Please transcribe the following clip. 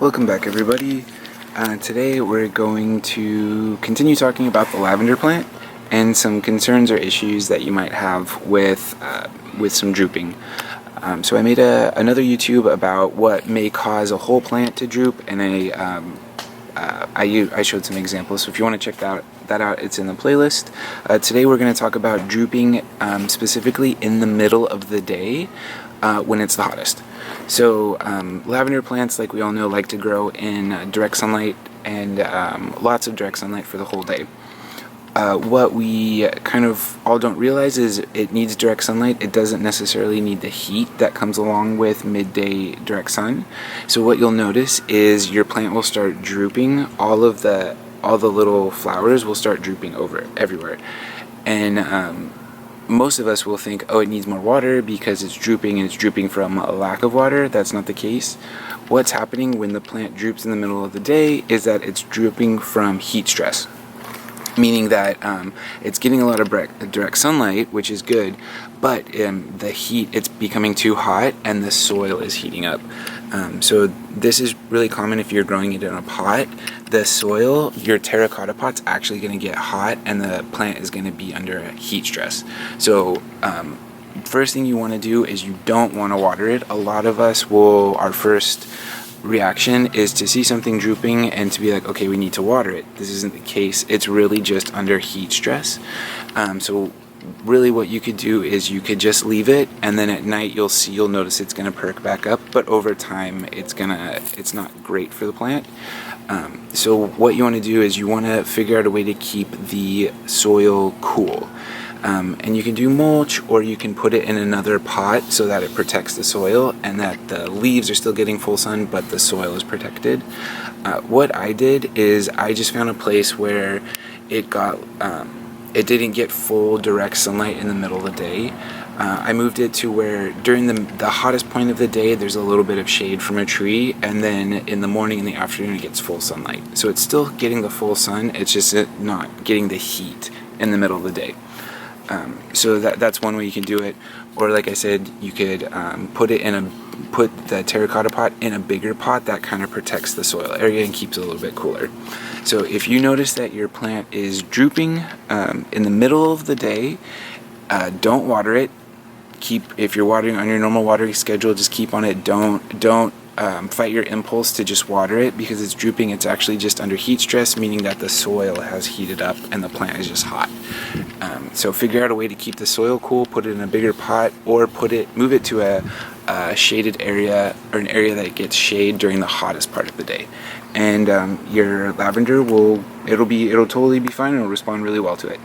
Welcome back, everybody. Today we're going to continue talking about the lavender plant and some concerns or issues that you might have with some drooping. So I made another YouTube about what may cause a whole plant to droop, and I showed some examples. So if you want to check that out, it's in the playlist. Today we're going to talk about drooping specifically in the middle of the day when it's the hottest. So lavender plants, like we all know, like to grow in direct sunlight and lots of direct sunlight for the whole day. What we kind of all don't realize is it needs direct sunlight. It doesn't necessarily need the heat that comes along with midday direct sun. So what you'll notice is your plant will start drooping. All the little flowers will start drooping everywhere. And most of us will think, oh, it needs more water because it's drooping, and it's drooping from a lack of water. That's not the case. What's happening when the plant droops in the middle of the day is that it's drooping from heat stress, meaning that it's getting a lot of direct sunlight, which is good, but the heat, it's becoming too hot and the soil is heating up. So this is really common if you're growing it in a pot. The soil, your terracotta pot's actually going to get hot and the plant is going to be under heat stress. So first thing you want to do is you don't want to water it. A lot of us our first reaction is to see something drooping and to be like, okay, we need to water it. This isn't the case. It's really just under heat stress. So really what you could do is you could just leave it, and then at night you'll notice it's going to perk back up, but over time it's not great for the plant. So what you want to do is you want to figure out a way to keep the soil cool. And you can do mulch, or you can put it in another pot so that it protects the soil and that the leaves are still getting full sun but the soil is protected. What I did is I just found a place where it didn't get full direct sunlight in the middle of the day. I moved it to where during the hottest point of the day there's a little bit of shade from a tree, and then in the morning and the afternoon it gets full sunlight. So it's still getting the full sun, it's just not getting the heat in the middle of the day. So that's one way you can do it. Or like I said, you could put the terracotta pot in a bigger pot. That kind of protects the soil area and keeps it a little bit cooler. So if you notice that your plant is drooping in the middle of the day, don't water it. If you're watering on your normal watering schedule, just keep on it. Don't fight your impulse to just water it because it's drooping. It's actually just under heat stress, meaning that the soil has heated up and the plant is just hot. So figure out a way to keep the soil cool. Put it in a bigger pot, or move it to a shaded area, or an area that gets shade during the hottest part of the day. And your lavender it'll totally be fine and it'll respond really well to it.